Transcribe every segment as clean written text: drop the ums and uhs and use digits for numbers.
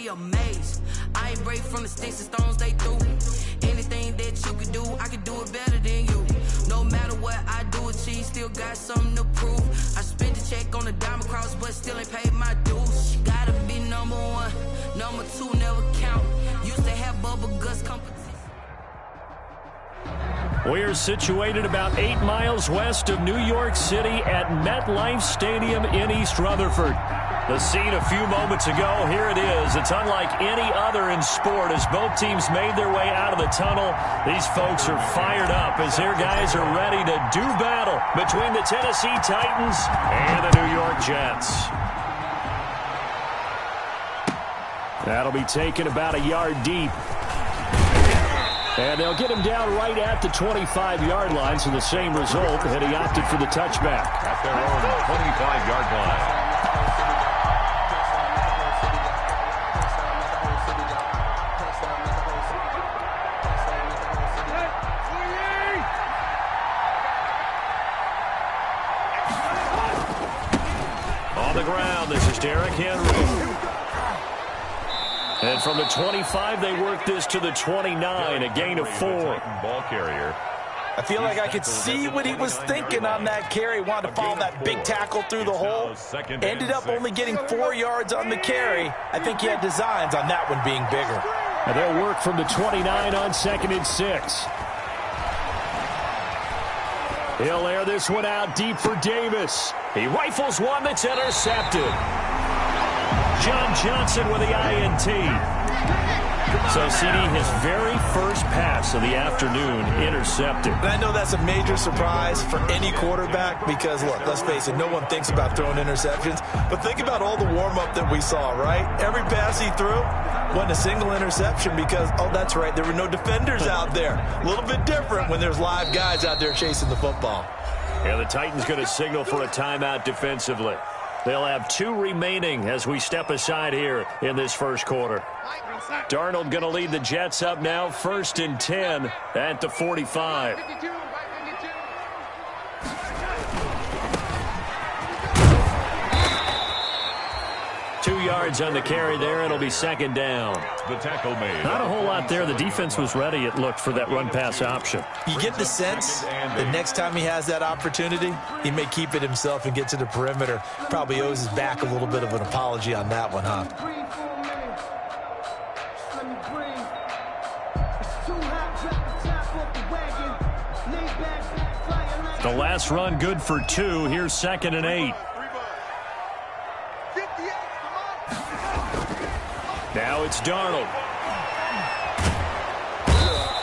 be amazed. I ain't brave from the sticks and stones they threw. Anything that you could do, I could do it better than you. No matter what I do achieve, still got something to prove. I spent the check on the diamond cross, but still ain't paid my dues. Gotta be number one, number two never count. Used to have bubble guts competition. We're situated about 8 miles west of New York City at MetLife Stadium in East Rutherford. The scene a few moments ago, here it is. It's unlike any other in sport as both teams made their way out of the tunnel. These folks are fired up as their guys are ready to do battle between the Tennessee Titans and the New York Jets. That'll be taken about a yard deep. And they'll get him down right at the 25-yard line, so the same result, and he opted for the touchback. At their own 25-yard line. On the ground, this is Derrick Henry. And from the 25, they work this to the 29, a gain of 4. Ball carrier. I feel like I could see what he was thinking on that carry. Wanted to follow that big tackle through the hole. Ended up only getting 4 yards on the carry. I think he had designs on that one being bigger. And they'll work from the 29 on 2nd and 6. He'll air this one out deep for Davis. He rifles one that's intercepted. John Johnson with the INT. So, CD, his very first pass of the afternoon intercepted. And I know that's a major surprise for any quarterback because, look, let's face it, no one thinks about throwing interceptions. But think about all the warm-up that we saw, right? Every pass he threw wasn't a single interception because, oh, that's right, there were no defenders out there. A little bit different when there's live guys out there chasing the football. And the Titans going to signal for a timeout defensively. They'll have 2 remaining as we step aside here in this first quarter. Darnold going to lead the Jets up now, 1st and 10 at the 45. Two yards on the carry there. It'll be 2nd down. The tackle made. Not a whole lot there. The defense was ready, it looked, for that run-pass option. You get the sense that next time he has that opportunity, he may keep it himself and get to the perimeter. Probably owes his back a little bit of an apology on that one, huh? The last run good for 2. Here's 2nd and 8. Now it's Darnold.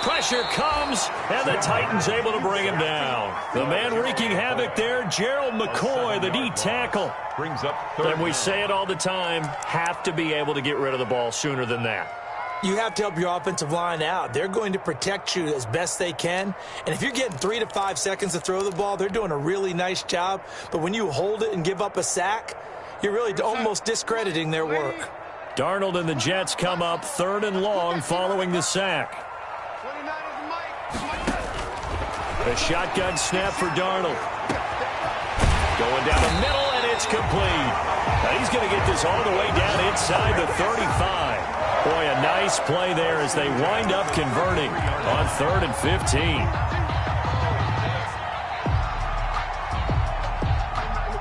Pressure comes, and the Titans able to bring him down. The man wreaking havoc there, Gerald McCoy, the D tackle. Brings up 3rd. And we say it all the time, have to be able to get rid of the ball sooner than that. You have to help your offensive line out. They're going to protect you as best they can. And if you're getting 3 to 5 seconds to throw the ball, they're doing a really nice job. But when you hold it and give up a sack, you're really almost discrediting their work. Darnold and the Jets come up 3rd and long following the sack. A shotgun snap for Darnold. Going down the middle, and it's complete. Now he's going to get this all the way down inside the 35. Boy, a nice play there as they wind up converting on 3rd and 15.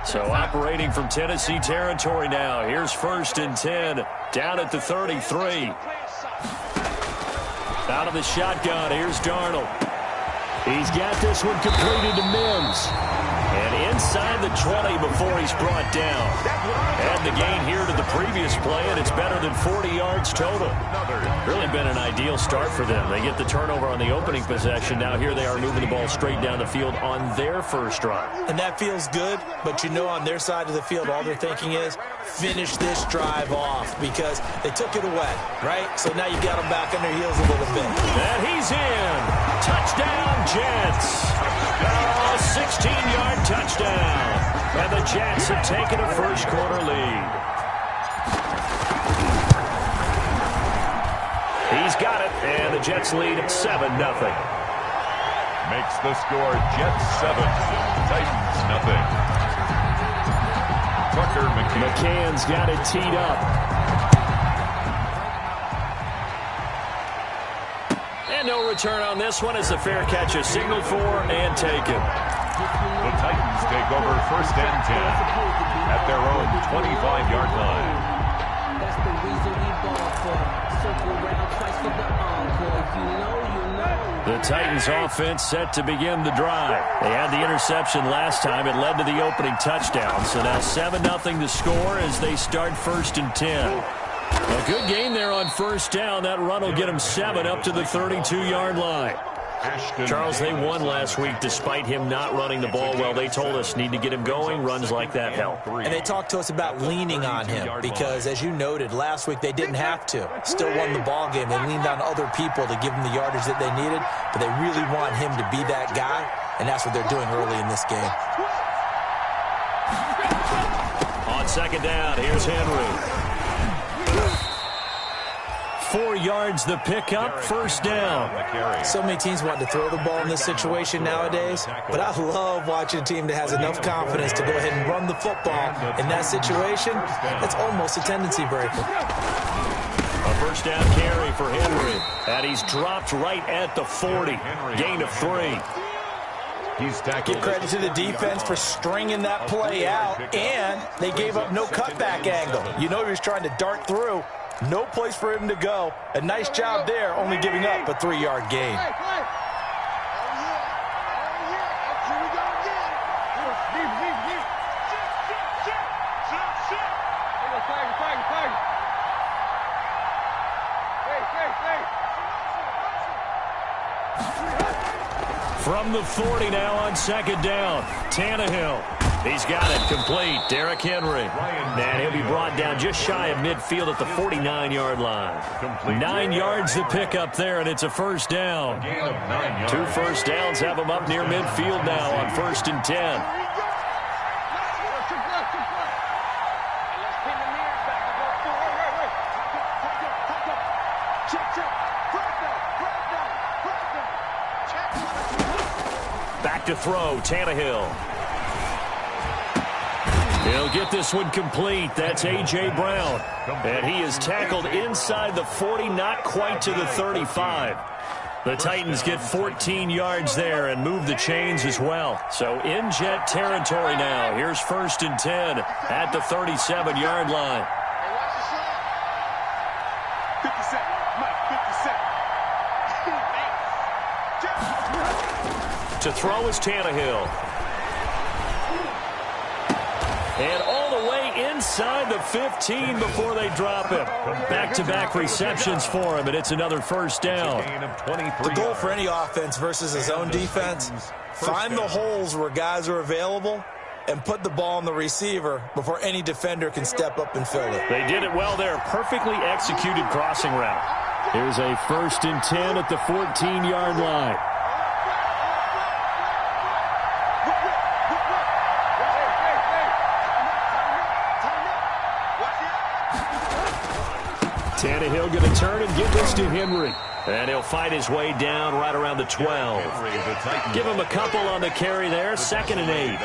So operating from Tennessee territory now. Here's 1st and 10 down at the 33. Out of the shotgun, here's Darnold. He's got this one completed to Mims. And inside the 20 before he's brought down. Add the gain here to the previous play, and it's better than 40 yards total. Really been an ideal start for them. They get the turnover on the opening possession. Now here they are moving the ball straight down the field on their first drive. And that feels good, but you know on their side of the field, all they're thinking is finish this drive off because they took it away, right? So now you got them back on their heels a little bit. And he's in. Touchdown, Jets. 16-yard touchdown. And the Jets have taken a first quarter lead. He's got it, and the Jets lead at 7-0. Makes the score Jets 7, Titans nothing. Tucker McCann. McCann's got it teed up. return on this one as the fair catch is signaled for and taken. The Titans take over 1st and 10 at their own 25-yard line. That's the reason we ball for. Circle around twice for the encore. If you know, you know. The Titans offense set to begin the drive. They had the interception last time. It led to the opening touchdown. So now 7-0 to score as they start 1st and 10. A good game there on 1st down. That run will get them 7 up to the 32-yard line. Charles, they won last week despite him not running the ball well. They told us need to get him going. Runs like that help. And they talked to us about leaning on him because, as you noted, last week they didn't have to. Still won the ball game. They leaned on other people to give them the yardage that they needed, but they really want him to be that guy, and that's what they're doing early in this game. On 2nd down, here's Henry. 4 yards the pickup, 1st down. So many teams want to throw the ball in this situation nowadays, but I love watching a team that has enough confidence to go ahead and run the football. In that situation, that's almost a tendency breaker. A 1st down carry for Henry, and he's dropped right at the 40. Gain of 3. Give credit to the defense for stringing that play out, and they gave up no cutback angle. You know he was trying to dart through. No place for him to go. A nice job there, only giving up a 3-yard gain. From the 40 now on 2nd down, Tannehill. He's got it complete. Derrick Henry. And he'll be brought down just shy of midfield at the 49-yard line. 9 yards to pick up there, and it's a 1st down. 2 1st downs have him up near midfield now on 1st and 10. Back to throw, Tannehill. He'll get this one complete. That's A.J. Brown. And he is tackled inside the 40, not quite to the 35. The Titans get 14 yards there and move the chains as well. So in jet territory now. Here's 1st and 10 at the 37-yard line. To throw is Tannehill. And all the way inside the 15 before they drop him. Back-to-back receptions for him, and it's another 1st down. The goal for any offense versus his own defense, find the holes where guys are available and put the ball on the receiver before any defender can step up and fill it. They did it well there. Perfectly executed crossing route. Here's a 1st and 10 at the 14-yard line. Tannehill going to turn and give this to Henry. And he'll fight his way down right around the 12. Give him a couple on the carry there. 2nd and 8.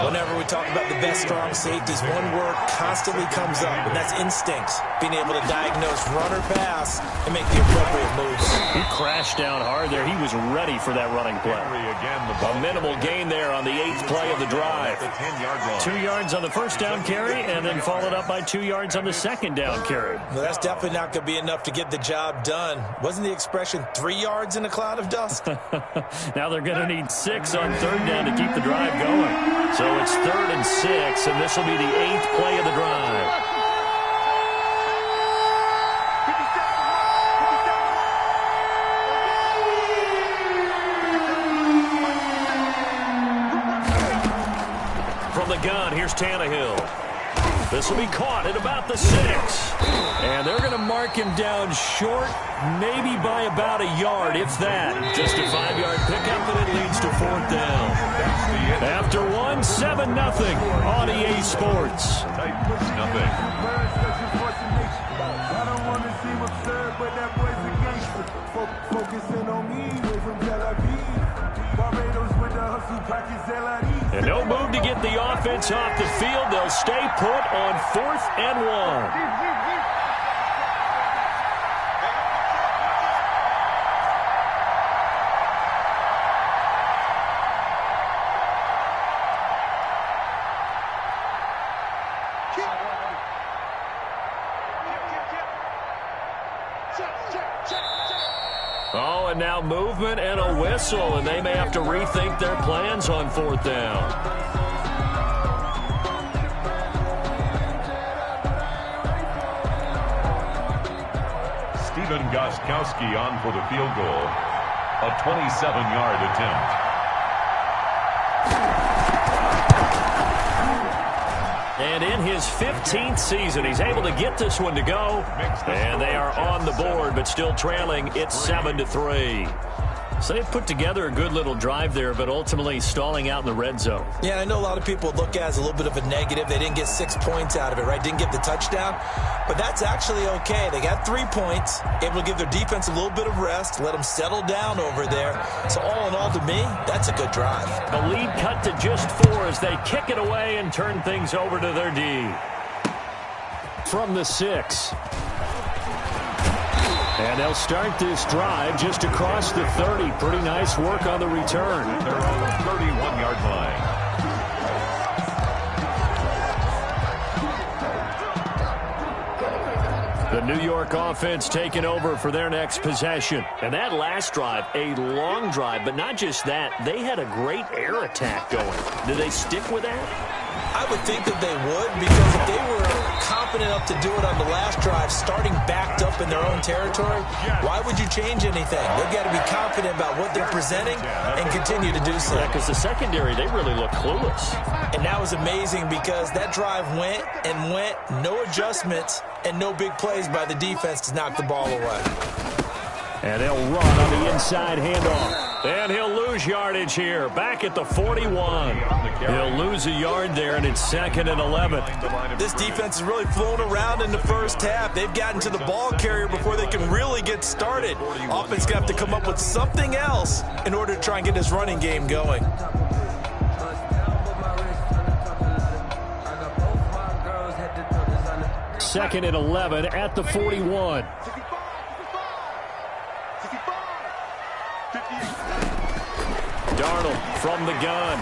Whenever we talk about the best strong safeties, one word constantly comes up, and that's instincts. Being able to diagnose run or pass and make the appropriate moves. He crashed down hard there. He was ready for that running play. A minimal gain there on the 8th play of the drive. 2 yards on the 1st down carry, and then followed up by 2 yards on the 2nd down carry. Well, that's definitely not going to be enough to get the job done. Wasn't the expression 3 yards in a cloud of dust? Now they're going to need 6 on 3rd down to keep the drive going. So it's 3rd and 6, and this will be the 8th play of the drive. From the gun, here's Tannehill. This will be caught at about the 6. And they're going to mark him down short, maybe by about a yard, if that. Just a 5-yard pickup, and it leads to 4th down. After 1, 7-0 on EA Sports. And no move to get the offense off the field. They'll stay put on 4th and 1. Oh, and now movement and a whistle, and they may have to rethink their plans on 4th down. Stephen Gostkowski on for the field goal. A 27-yard attempt. And in his 15th season, he's able to get this one to go. And they are on the board, but still trailing. It's 7-3. So they put together a good little drive there, but ultimately stalling out in the red zone. Yeah, I know a lot of people look at it as a little bit of a negative. They didn't get 6 points out of it, right? Didn't get the touchdown. But that's actually okay. They got 3 points, able to give their defense a little bit of rest, let them settle down over there. So all in all, to me, that's a good drive. The lead cut to just 4 as they kick it away and turn things over to their D. From the 6. And they'll start this drive just across the 30. Pretty nice work on the return. They're on the 31-yard line. The New York offense taking over for their next possession. And that last drive, a long drive, but not just that. They had a great air attack going. Do they stick with that? I would think that they would, because if they were confident enough to do it on the last drive, starting backed up in their own territory, why would you change anything? They've got to be confident about what they're presenting and continue to do so. Yeah, because the secondary, they really look clueless. And that was amazing because that drive went and went, no adjustments and no big plays by the defense to knock the ball away. And they'll run on the inside handoff. And he'll lose yardage here. Back at the 41. He'll lose a yard there, and it's 2nd and 11. This defense is really flown around in the first half. They've gotten to the ball carrier before they can really get started. Offense going to have to come up with something else in order to try and get this running game going. Second and 11 at the 41. Darnold from the gun.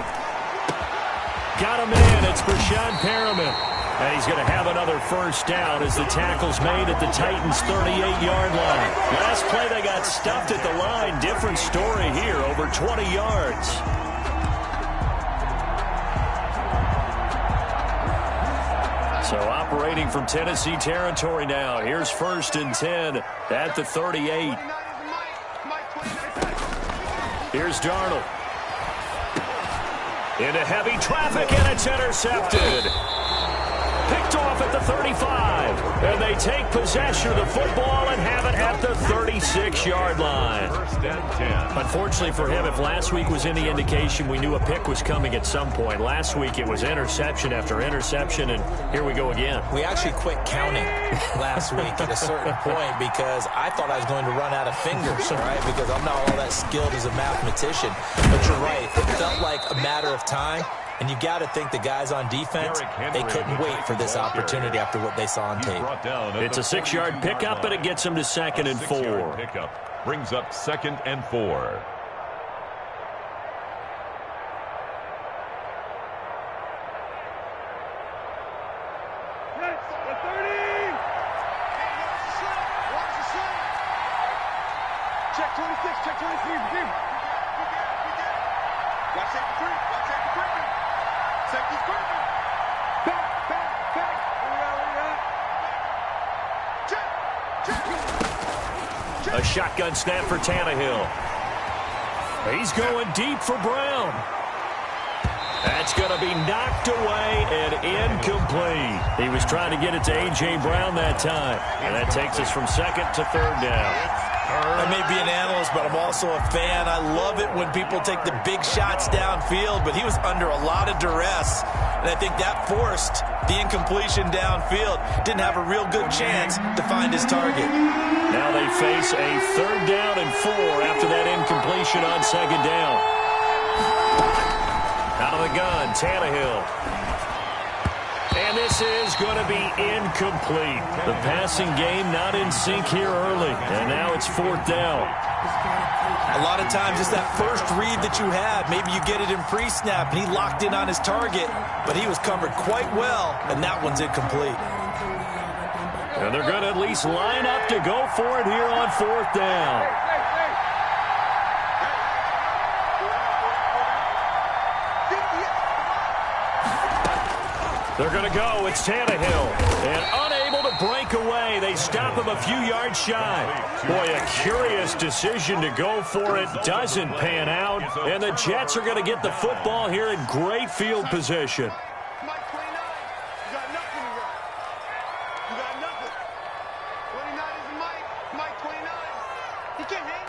Got him in. It's Brashad Perriman. And he's going to have another first down as the tackle's made at the Titans' 38-yard line. Last play, they got stuffed at the line. Different story here, over 20 yards. So operating from Tennessee territory now. Here's 1st and 10 at the 38. Here's Darnold. Into heavy traffic, and it's intercepted. Picked off at the 35. And they take possession of the football and have it at the 36-yard line. 1st and 10. Unfortunately for him, if last week was any indication, we knew a pick was coming at some point. Last week it was interception after interception, and here we go again. We actually quit counting last week at a certain point because I thought I was going to run out of fingers, right? Because I'm not all that skilled as a mathematician. But you're right. It felt like a matter of time. And you got to think the guys on defense, they couldn't wait for this opportunity after what they saw on tape. It's a 6-yard pickup, and it gets them to 2nd and 4. Pickup brings up 2nd and 4. Check 26, check 23, begin. Watch that equipment. Safety's equipment. Back. Check. A shotgun snap for Tannehill. He's going deep for Brown. That's going to be knocked away and incomplete. He was trying to get it to A.J. Brown that time. And that takes us from 2nd to 3rd down. I may be an analyst, but I'm also a fan. I love it when people take the big shots downfield, but he was under a lot of duress, and I think that forced the incompletion downfield. Didn't have a real good chance to find his target. Now they face a 3rd down and 4 after that incompletion on 2nd down. Out of the gun, Tannehill. And this is going to be incomplete. The passing game not in sync here early. And now it's 4th down. A lot of times it's that first read that you have. Maybe you get it in pre-snap, and he locked in on his target, but he was covered quite well, and that one's incomplete. And they're going to at least line up to go for it here on 4th down. They're going to go. It's Tannehill. And unable to break away. They stop him a few yards shy. Boy, a curious decision to go for it. Doesn't pan out. And the Jets are going to get the football here in great field position. Mike 29, you got nothing to run. You got nothing. 29 is Mike 29. He can't hang.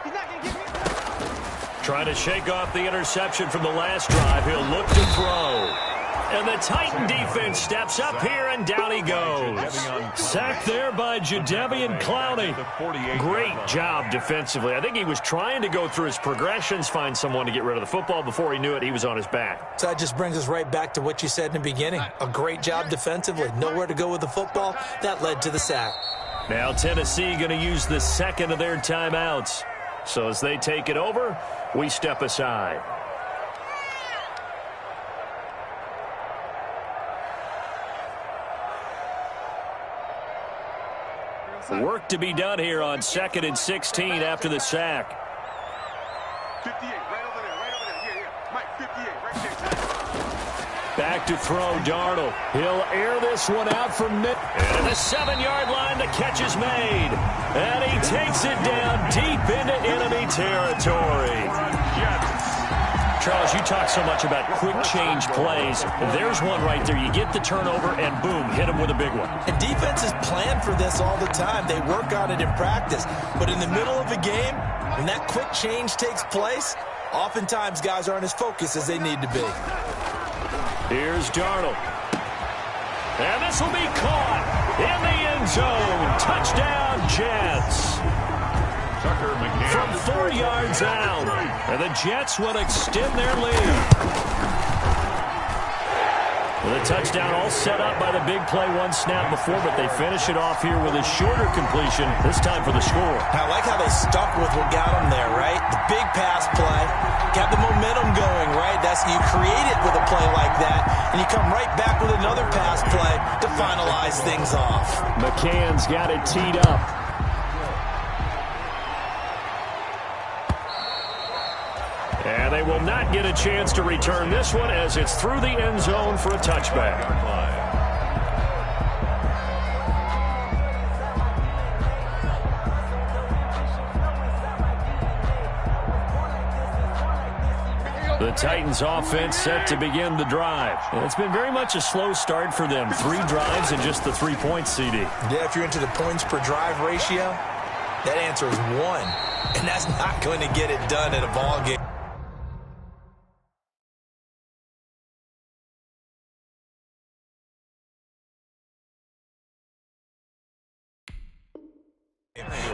He's not going to get me. Trying to shake off the interception from the last drive. He'll look to throw. And the Titan defense steps up here, and down he goes. Sacked there by Jadeveon Clowney. Great job defensively. I think he was trying to go through his progressions, find someone to get rid of the football. Before he knew it, he was on his back. So that just brings us right back to what you said in the beginning. A great job defensively. Nowhere to go with the football. That led to the sack. Now Tennessee going to use the second of their timeouts. So as they take it over, we step aside. Work to be done here on 2nd and 16 after the sack. 58, right over there. Yeah. Mike, 58, right there. Back to throw, Darnold. He'll air this one out from mid. And at the 7-yard line, the catch is made. And he takes it down deep into enemy territory. Charles, you talk so much about quick change plays. There's one right there. You get the turnover, and boom, hit him with a big one. And defenses plan for this all the time. They work on it in practice. But in the middle of a game, when that quick change takes place, oftentimes guys aren't as focused as they need to be. Here's Darnold. And this will be caught in the end zone. Touchdown, Jets. From 4 yards out. And the Jets will extend their lead. The touchdown all set up by the big play one snap before, but they finish it off here with a shorter completion, this time for the score. I like how they stuck with what got them there, right? The big pass play, got the momentum going, right? You create it with a play like that, and you come right back with another pass play to finalize things off. McCann's got it teed up. And they will not get a chance to return this one as it's through the end zone for a touchback. The Titans offense set to begin the drive. And it's been very much a slow start for them. 3 drives and just the 3 points, CD. Yeah, if you're into the points per drive ratio, that answer is 1. And that's not going to get it done in a ball game.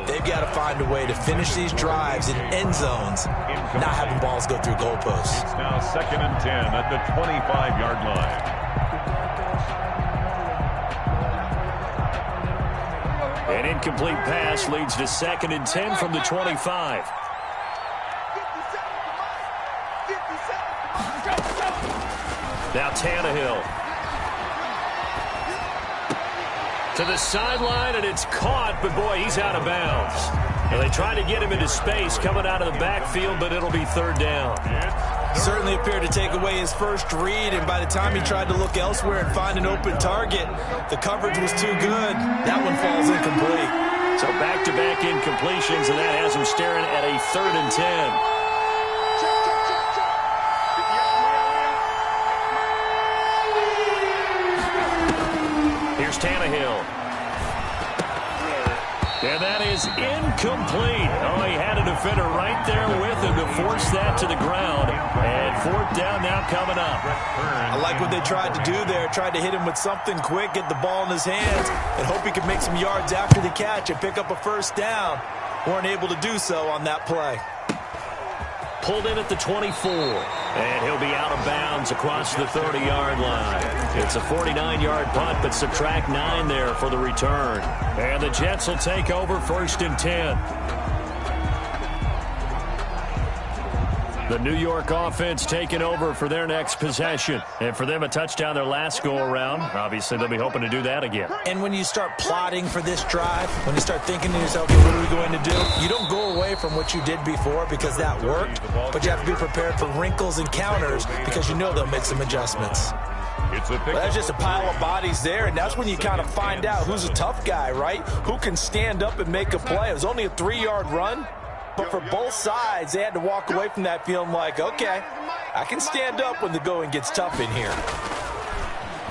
They've got to find a way to finish these drives in end zones, not having balls go through goalposts. It's now 2nd and 10 at the 25-yard line. An incomplete pass leads to 2nd and 10 from the 25. Now Tannehill. To the sideline, and it's caught, but boy, he's out of bounds. And they try to get him into space coming out of the backfield, but it'll be 3rd down. Certainly appeared to take away his first read, and by the time he tried to look elsewhere and find an open target, the coverage was too good. That one falls incomplete. So back-to-back incompletions, and that has him staring at a 3rd and 10. Here's Tannehill. And that is incomplete. Oh, he had a defender right there with him to force that to the ground. And 4th down now coming up. I like what they tried to do there. Tried to hit him with something quick, get the ball in his hands, and hope he could make some yards after the catch and pick up a 1st down. Weren't able to do so on that play. Pulled in at the 24. And he'll be out of bounds across the 30-yard line. It's a 49-yard punt, but subtract 9 there for the return. And the Jets will take over 1st and 10. The New York offense taking over for their next possession. And for them, a touchdown their last go-around. Obviously, they'll be hoping to do that again. And when you start plotting for this drive, when you start thinking to yourself, okay, what are we going to do? You don't go away from what you did before because that worked, but you have to be prepared for wrinkles and counters because you know they'll make some adjustments. That's just a pile of bodies there, and that's when you kind of find out who's a tough guy, right? Who can stand up and make a play. It was only a 3-yard run. But for both sides, they had to walk away from that feeling like, okay, I can stand up when the going gets tough in here.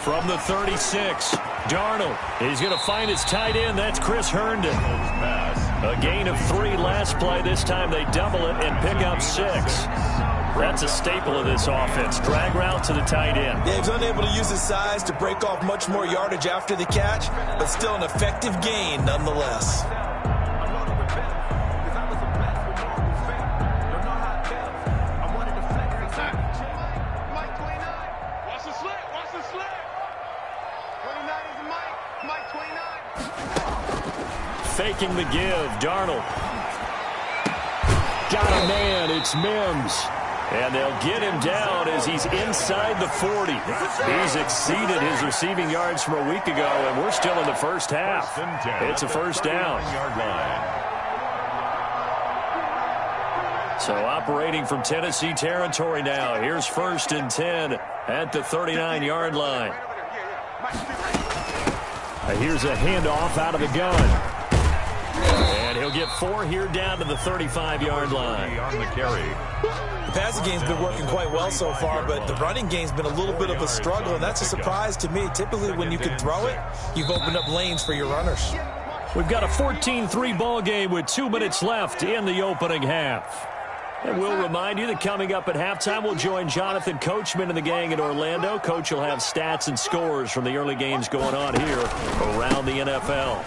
From the 36, Darnold. He's going to find his tight end. That's Chris Herndon. A gain of 3 last play. This time they double it and pick up 6. That's a staple of this offense. Drag route to the tight end. Yeah, he's unable to use his size to break off much more yardage after the catch, but still an effective gain nonetheless. Faking the give, Darnold. Got a man, it's Mims. And they'll get him down as he's inside the 40. He's exceeded his receiving yards from a week ago, and we're still in the first half. It's a first down. So operating from Tennessee territory now. Here's 1st and 10 at the 39-yard line. Here's a handoff out of the gun. And he'll get 4 here down to the 35-yard line. On the carry. The passing game's been working quite well so far, but the running game's been a little bit of a struggle, and that's a surprise to me. Typically, when you can throw it, you've opened up lanes for your runners. We've got a 14-3 ball game with 2 minutes left in the opening half. And we'll remind you that coming up at halftime, we'll join Jonathan Coachman and the gang in Orlando. Coach will have stats and scores from the early games going on here around the NFL.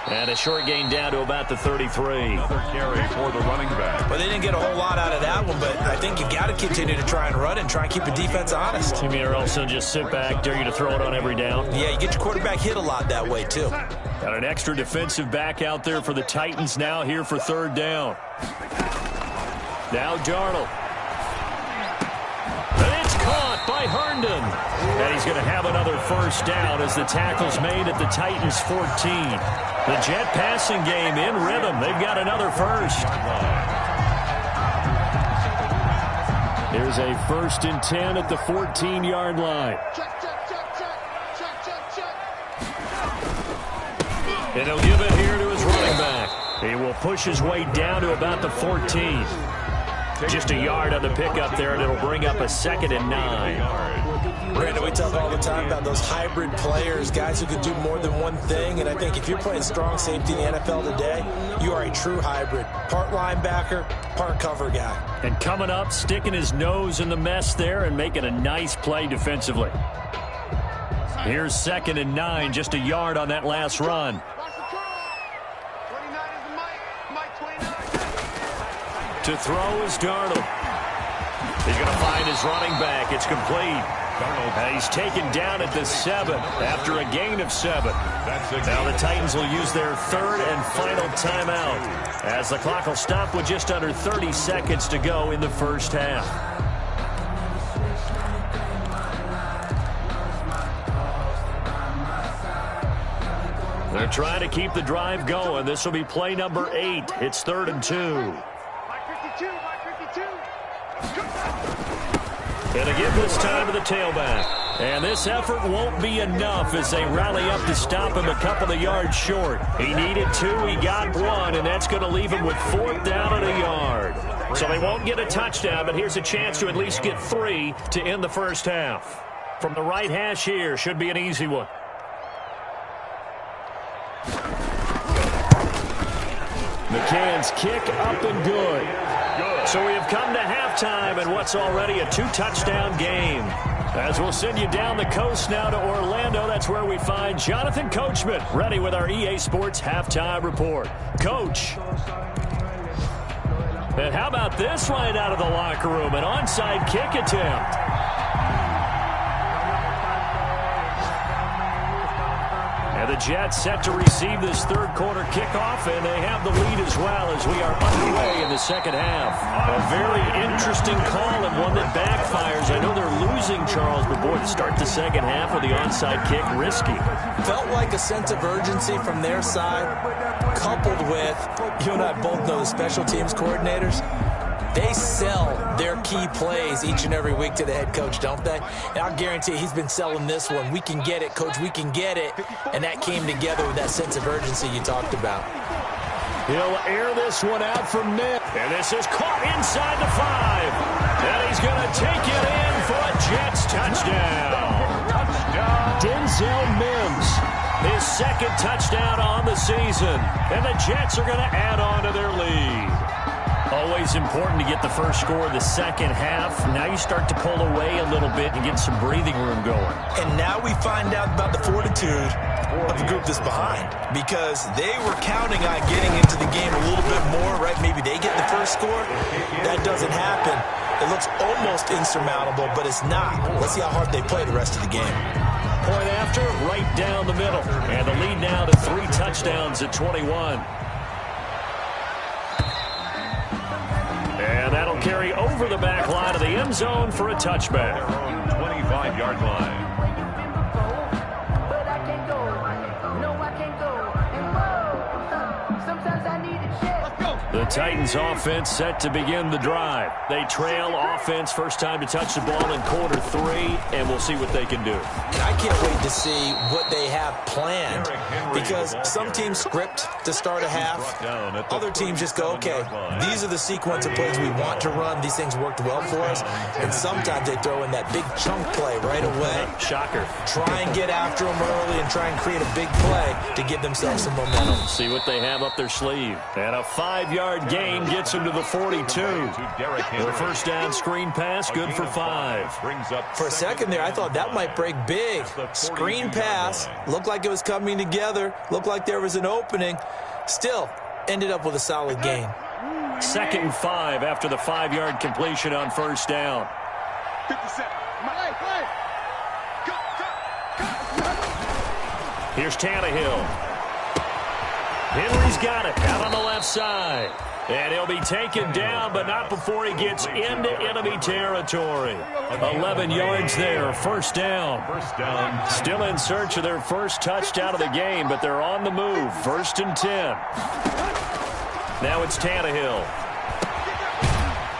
And a short gain down to about the 33. Another carry for the running back. Well, they didn't get a whole lot out of that one, but I think you got to continue to try and run and try and keep the defense honest. You mean or else they'll just sit back, dare you to throw it on every down? Yeah, you get your quarterback hit a lot that way, too. Got an extra defensive back out there for the Titans now here for 3rd down. Now Darnold. And it's caught by Herndon. And he's going to have another first down as the tackle's made at the Titans' 14. The jet passing game in rhythm. They've got another first. Here's a 1st and 10 at the 14-yard line. And he'll give it here to his running back. He will push his way down to about the 14. Just a yard on the pickup there, and it'll bring up a 2nd and 9. Brandon, we talk all the time about those hybrid players, guys who can do more than one thing, and I think if you're playing strong safety in the NFL today, you are a true hybrid. Part linebacker, part cover guy. And coming up, sticking his nose in the mess there and making a nice play defensively. Here's 2nd and 9, just a yard on that last run. To throw is Darnold. He's going to find his running back. It's complete. And he's taken down at the 7 after a gain of 7. Now the Titans will use their 3rd and final timeout as the clock will stop with just under 30 seconds to go in the first half. They're trying to keep the drive going. This will be play number 8. It's 3rd and 2. And a give this time to the tailback. And this effort won't be enough as they rally up to stop him a couple of yards short. He needed 2, he got 1, and that's going to leave him with 4th down and a yard. So they won't get a touchdown, but here's a chance to at least get 3 to end the first half. From the right hash here, should be an easy one. McCann's kick up and good. So we have come to halftime in what's already a 2-touchdown game. As we'll send you down the coast now to Orlando, that's where we find Jonathan Coachman ready with our EA Sports Halftime Report. Coach. And how about this right out of the locker room? An onside kick attempt. And the the Jets set to receive this third quarter kickoff, and they have the lead as well as we are underway in the second half. A very interesting call and one that backfires. I know they're losing, Charles, but boy, to start the second half with the onside kick, risky. Felt like a sense of urgency from their side, coupled with, you and I both know the special teams coordinators. They sell their key plays each and every week to the head coach, don't they? And I'll guarantee he's been selling this one. We can get it, coach, we can get it. And that came together with that sense of urgency you talked about. He'll air this one out from mid. And this is caught inside the 5. And he's going to take it in for a Jets touchdown. Denzel Mims, his second touchdown on the season. And the Jets are going to add on to their lead. Always important to get the first score of the second half. Now you start to pull away a little bit and get some breathing room going. And now we find out about the fortitude of the group that's behind, because they were counting on getting into the game a little bit more, right? Maybe they get the first score. That doesn't happen. It looks almost insurmountable, but it's not. Let's see how hard they play the rest of the game. Point after, right down the middle. And the lead now to 3 touchdowns at 21. And that'll carry over the back line of the end zone for a touchback. 25-yard line. But I can't go. No, I can't go. And whoa, sometimes I need a check. Let's go. The Titans offense set to begin the drive. They trail offense, first time to touch the ball in quarter 3, and we'll see what they can do. And I can't wait to see what they have planned, because some teams script to start a half. Other teams just go, okay, these are the sequence of plays we want to run. These things worked well for us. And sometimes they throw in that big chunk play right away. Shocker. Try and get after them early and try and create a big play to give themselves some momentum. See what they have up their sleeve. And a 5-yard gain gets them to the 42. The first down screen pass, good for 5. For a second there, I thought that might break big. Screen pass, looked like it was coming together, looked like there was an opening. Still, ended up with a solid gain. 2nd and 5 after the 5-yard completion on first down. 57. Here's Tannehill. Henry's got it out on the left side. And he'll be taken down, but not before he gets into enemy territory. 11 yards there, first down. Still in search of their first touchdown of the game, but they're on the move. 1st and 10. Now it's Tannehill.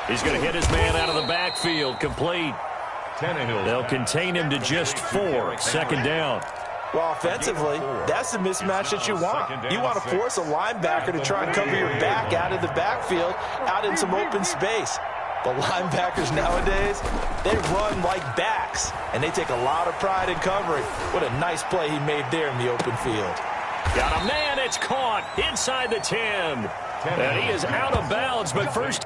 He's going to hit his man out of the backfield, complete. They'll contain him to just 4, 2nd down. Well, offensively, that's the mismatch that you want. You want to force a linebacker to try and cover your back out of the backfield, out in some open space. The linebackers nowadays, they run like backs, and they take a lot of pride in covering. What a nice play he made there in the open field. Got a man, it's caught inside the 10. And he is out of bounds, but first...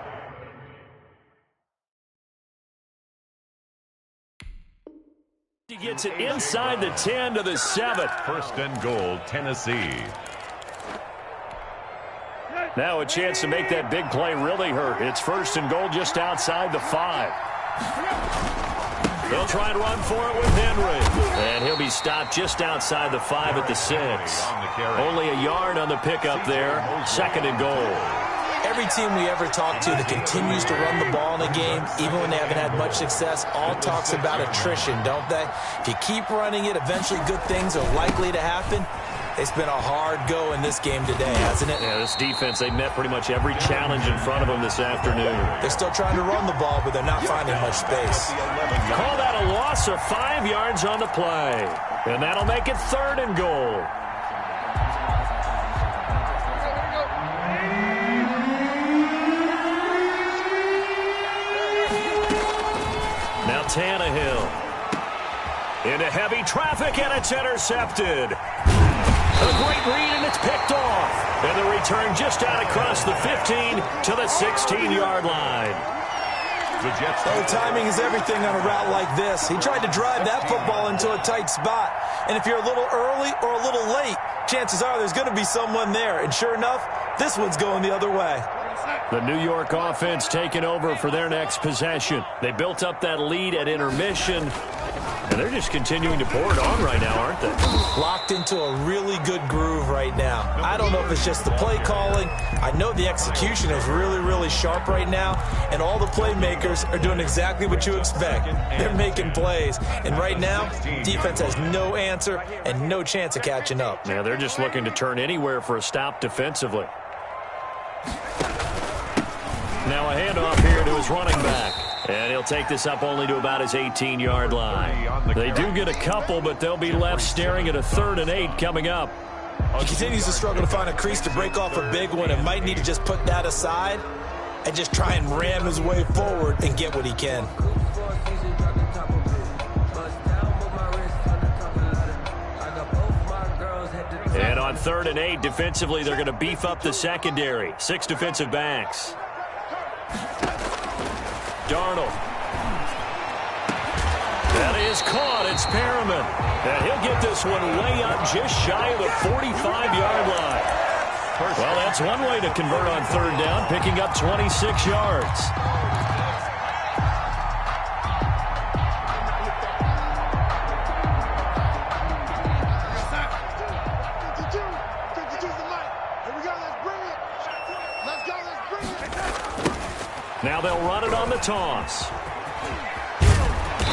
He gets it inside the 10 to the 7. 1st and goal, Tennessee. Now a chance to make that big play really hurt. It's 1st and goal just outside the 5. They'll try and run for it with Henry. And he'll be stopped just outside the 5 at the 6. Only a yard on the pickup there. 2nd and goal. Every team we ever talk to that continues to run the ball in a game, even when they haven't had much success, all talks about attrition, don't they? If you keep running it, eventually good things are likely to happen. It's been a hard go in this game today, hasn't it? Yeah, this defense, they met pretty much every challenge in front of them this afternoon. They're still trying to run the ball, but they're not finding much space. Call that a loss of 5 yards on the play. And that'll make it 3rd and goal. Now Tannehill. Into heavy traffic, and it's intercepted. A great read, and it's picked off. And the return just out across the 15 to the 16-yard line. The Jets. Oh, timing is everything on a route like this. He tried to drive that football into a tight spot. And if you're a little early or a little late, chances are there's going to be someone there. And sure enough, this one's going the other way. The New York offense taking over for their next possession. They built up that lead at intermission. And they're just continuing to pour it on right now, aren't they? Locked into a really good groove right now. I don't know if it's just the play calling. I know the execution is really, really sharp right now, and all the playmakers are doing exactly what you expect. They're making plays, and right now, defense has no answer and no chance of catching up. Yeah, they're just looking to turn anywhere for a stop defensively. Now a handoff here to his running back. And he'll take this up only to about his 18-yard line. They do get a couple, but they'll be left staring at a 3rd and 8 coming up. He continues to struggle to find a crease to break off a big one and might need to just put that aside and just try and ram his way forward and get what he can. And on 3rd and 8, defensively, they're going to beef up the secondary. 6 defensive backs. Darnold. That is caught. It's Perriman. And he'll get this one way up just shy of the 45-yard line. Well, that's one way to convert on 3rd down, picking up 26 yards. Now they'll run it on the toss.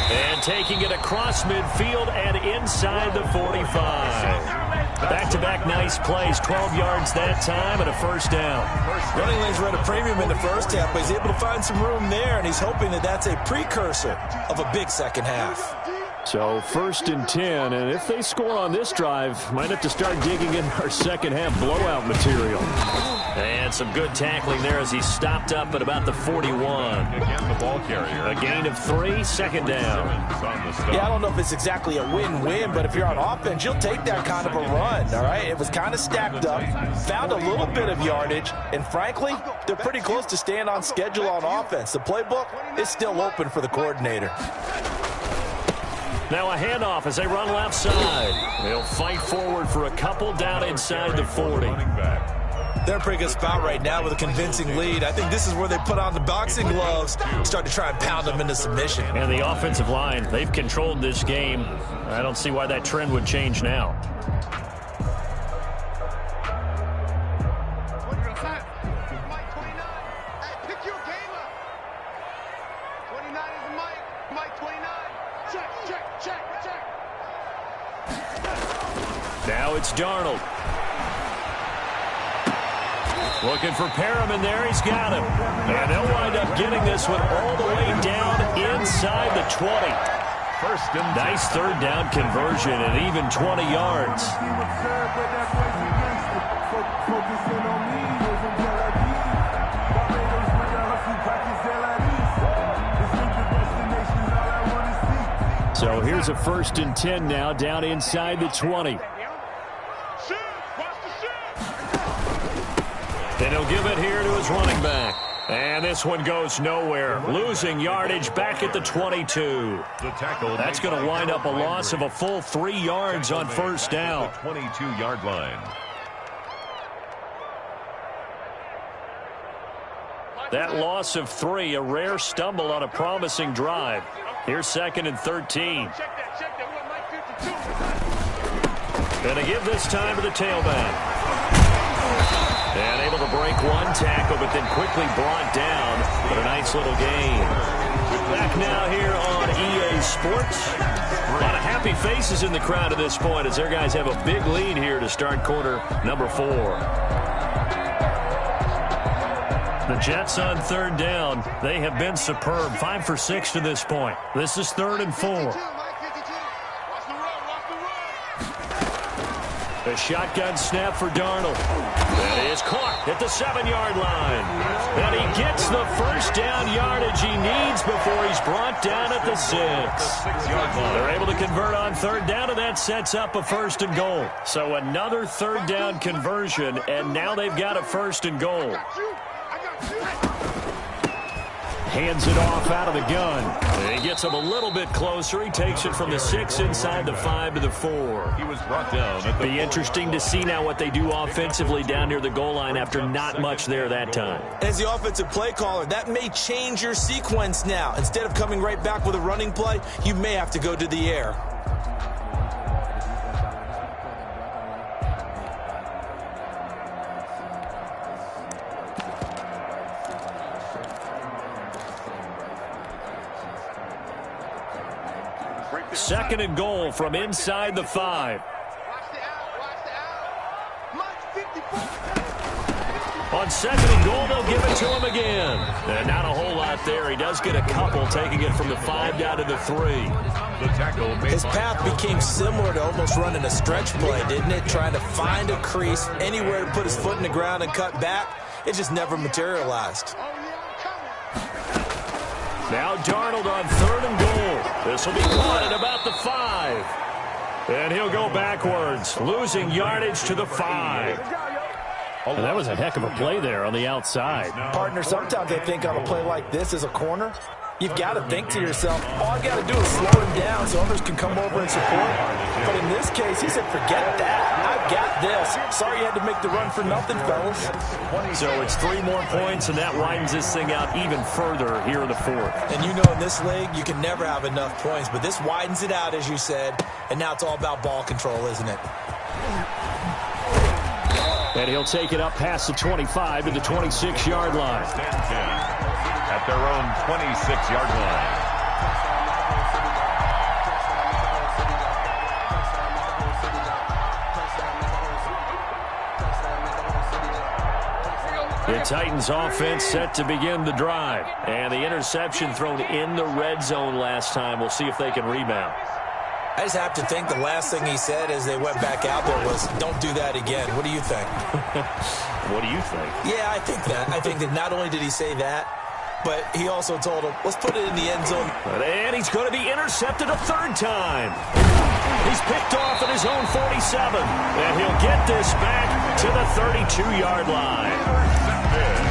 And taking it across midfield and inside the 45. Back-to-back nice plays, 12 yards that time and a 1st down. Running lanes were at a premium in the first half, but he's able to find some room there, and he's hoping that that's a precursor of a big second half. So 1st and 10, and if they score on this drive, might have to start digging in our second half blowout material. And some good tackling there as he stopped up at about the 41. Again, the ball carrier. A gain of 3, 2nd down. Yeah, I don't know if it's exactly a win-win, but if you're on offense, you'll take that kind of a run, all right? It was kind of stacked up, found a little bit of yardage, and frankly, they're pretty close to staying on schedule on offense. The playbook is still open for the coordinator. Now a handoff as they run left side. They'll fight forward for a couple down inside the 40. They're in a pretty good spot right now with a convincing lead. I think this is where they put on the boxing gloves, start to try and pound them into submission. And the offensive line, they've controlled this game. I don't see why that trend would change now. Now it's Darnold. Looking for Perriman there. He's got him. And they'll wind up getting this one all the way down inside the 20. Nice 3rd down conversion and even 20 yards. So here's a 1st and 10 now down inside the 20. And he'll give it here to his running back. And this one goes nowhere. Losing yardage back at the 22. That's going to wind up a loss of a full 3 yards on 1st down. 22-yard line. That loss of 3, a rare stumble on a promising drive. Here's 2nd and 13. And to give this time to the tailback. And able to break one tackle, but then quickly brought down. But a nice little gain. Back now here on EA Sports. A lot of happy faces in the crowd at this point as their guys have a big lead here to start quarter number 4. The Jets on 3rd down. They have been superb. 5 for 6 to this point. This is 3rd and 4. A shotgun snap for Darnold. That is caught at the 7-yard line. And he gets the 1st down yardage he needs before he's brought down at the 6. They're able to convert on 3rd down, and that sets up a 1st and goal. So another 3rd down conversion, and now they've got a 1st and goal. Hands it off out of the gun. He gets him a little bit closer. He takes it from the 6 inside the 5 to the 4. He was brought down at the Be interesting to see now what they do offensively down near the goal line after not much there that time. As the offensive play caller, that may change your sequence now. Instead of coming right back with a running play, you may have to go to the air. Second and goal from inside the 5. On second and goal, they'll give it to him again. And not a whole lot there. He does get a couple, taking it from the 5 down to the 3. The tackle made His path became similar to almost running a stretch play, didn't it? Trying to find a crease, anywhere to put his foot in the ground and cut back. It just never materialized. Now Darnold on third and goal. This will be caught at about the 5. And he'll go backwards, losing yardage to the 5. And that was a heck of a play there on the outside. Partner, sometimes I think on a play like this as a corner, you've got to think to yourself, all I got to do is slow him down so others can come over and support. But in this case, he said, forget that. I've got this. Sorry you had to make the run for nothing, fellas. So it's 3 more points, and that widens this thing out even further here in the 4th. And you know in this league, you can never have enough points, but this widens it out, as you said, and now it's all about ball control, isn't it? And he'll take it up past the 25 to the 26-yard line. at their own 26-yard line. The Titans offense set to begin the drive. And the interception thrown in the red zone last time. We'll see if they can rebound. I just have to think the last thing he said as they went back out there was, don't do that again. What do you think? What do you think? Yeah, I think that. I think that not only did he say that, but he also told him, let's put it in the end zone. And he's going to be intercepted a third time. He's picked off at his own 47. And he'll get this back to the 32-yard line.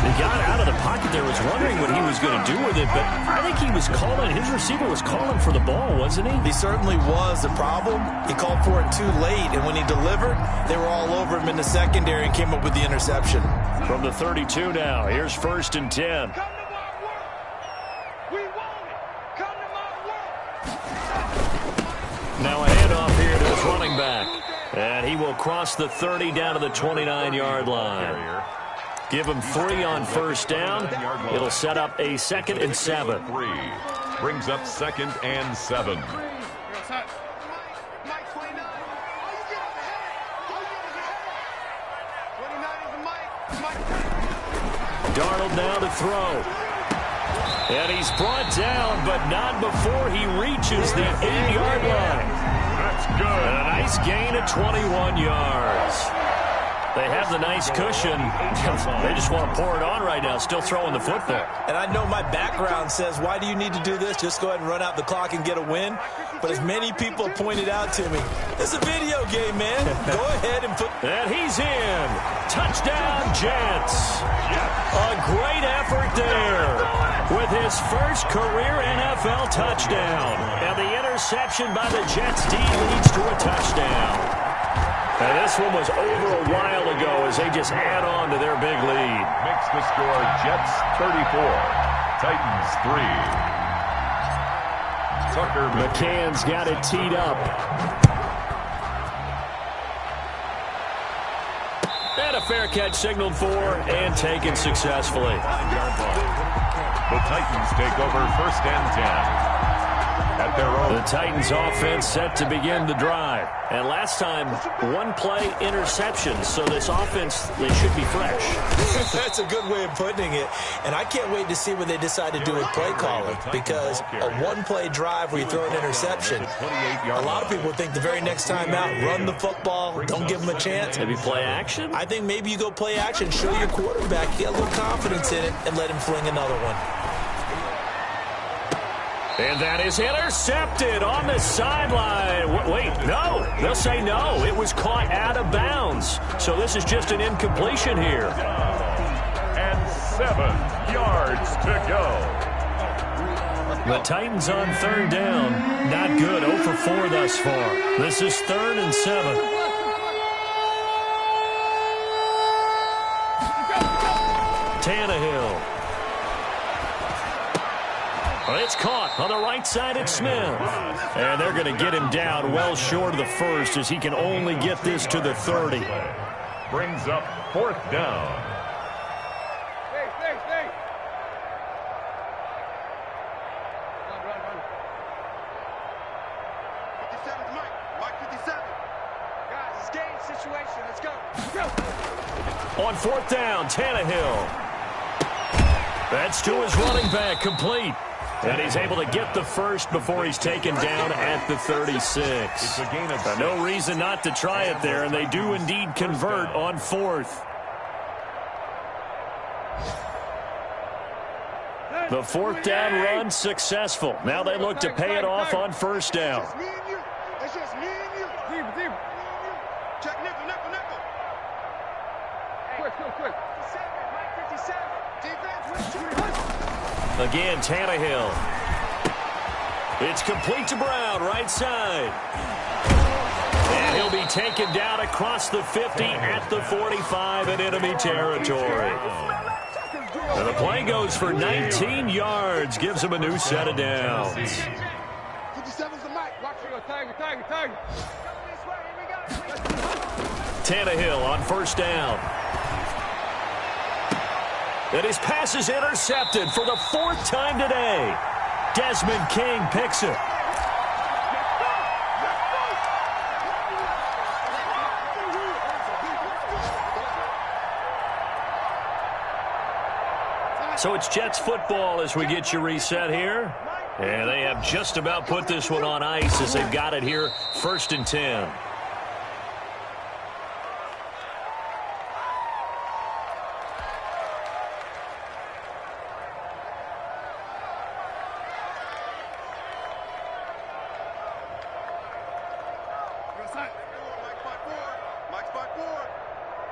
He got out of the pocket there, was wondering what he was going to do with it, but I think he was calling, his receiver was calling for the ball, wasn't he? He certainly was. The problem, he called for it too late, and when he delivered, they were all over him in the secondary and came up with the interception. From the 32 now, here's 1st and 10. Come to my work. We want it. Come to my work. Now a handoff here to his running back. And he will cross the 30 down to the 29-yard line. Give him 3 on first down. It'll set up a 2nd and 7. 3 brings up 2nd and 7. Mike 29. Oh, you get up ahead. Oh, you get ahead. 29 is the Mike. Darnold now to throw. And he's brought down, but not before he reaches the 8-yard line. That's good. And a nice gain of 21 yards. They have the nice cushion. They just want to pour it on right now, still throwing the football. And I know my background says, why do you need to do this? Just go ahead and run out the clock and get a win. But as many people pointed out to me, it's a video game, man. Go ahead and put... And he's in. Touchdown, Jets. A great effort there with his first career NFL touchdown. And the interception by the Jets D leads to a touchdown. And this one was over a while ago as they just add on to their big lead. Makes the score Jets 34, Titans 3. Tucker McCann's got it teed up. And a fair catch signaled for and taken successfully. The Titans take over 1st and 10. At their own. The Titans offense set to begin the drive. And last time, 1-play interception. So this offense, they should be fresh. That's a good way of putting it. And I can't wait to see what they decide to do with play calling. Because a 1-play drive where you throw an interception, a lot of people think the very next time out, run the football, don't give them a chance. Maybe play action? I think maybe you go play action, show your quarterback, get a little confidence in it, and let him fling another one. And that is intercepted on the sideline. Wait, no. They'll say no. It was caught out of bounds. So this is just an incompletion here. And 7 yards to go. The Titans on third down. Not good. 0 for 4 thus far. This is 3rd and 7. Tannehill. It's caught on the right side at Smith. And they're going to get him down well short of the first as he can only get this to the 30. Brings up 4th down. Stay. Run. 57's Mike 57. Guys, it's game situation. Let's go. On 4th down, Tannehill. That's to his running back, complete. And he's able to get the first before he's taken down at the 36. It's a gain of 6. No reason not to try it there, and they do indeed convert on 4th. The 4th down run successful. Now they look to pay it off on 1st down. It's just me and you. Deep. Check nickel. Quick. 57, Mike 57. Defense with 2. Again, Tannehill. It's complete to Brown, right side. And he'll be taken down across the 50 at the 45 in enemy territory. And the play goes for 19 yards, gives him a new set of downs. 57's the Mike. Watch it. Tiger. Tannehill on 1st down. And his pass is intercepted for the 4th time today. Desmond King picks it. So it's Jets football as we get you reset here. And they have just about put this one on ice as they've got it here, 1st and 10.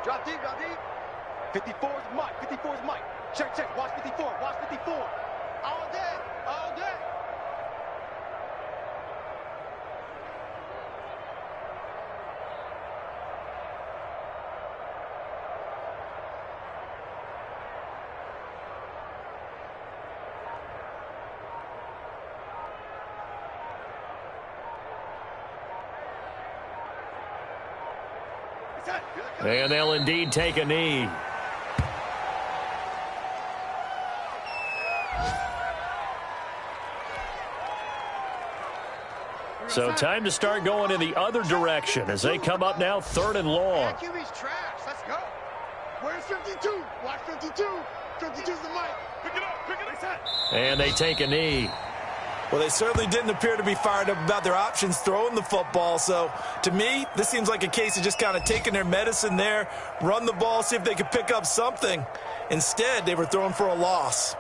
Drop deep. 54's Mike. Check. Watch 54. All day. And they'll indeed take a knee. So time to start going in the other direction as they come up now 3rd and long. QB's trash. Let's go. Where's 52? Watch 52. 52's the Mike. Pick it up. And they take a knee. Well, they certainly didn't appear to be fired up about their options throwing the football. So, to me, this seems like a case of just kind of taking their medicine there, run the ball, see if they could pick up something. Instead, they were throwing for a loss.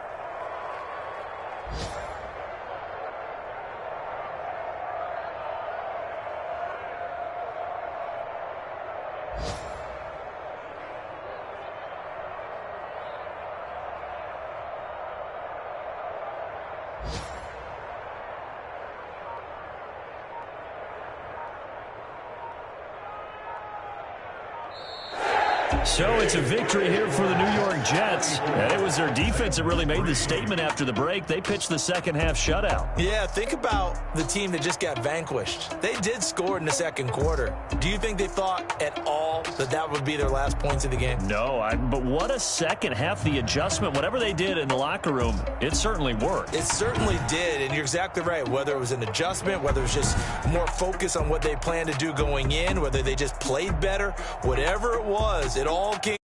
So it's a victory here for the New York Jets. And it was their defense that really made the statement after the break. They pitched the second half shutout. Yeah, think about the team that just got vanquished. They did score in the second quarter. Do you think they thought at all that that would be their last points of the game? No, but what a second half. The adjustment, whatever they did in the locker room, it certainly worked. It certainly did, and you're exactly right. Whether it was an adjustment, whether it was just more focus on what they planned to do going in, whether they just played better, whatever it was, it all came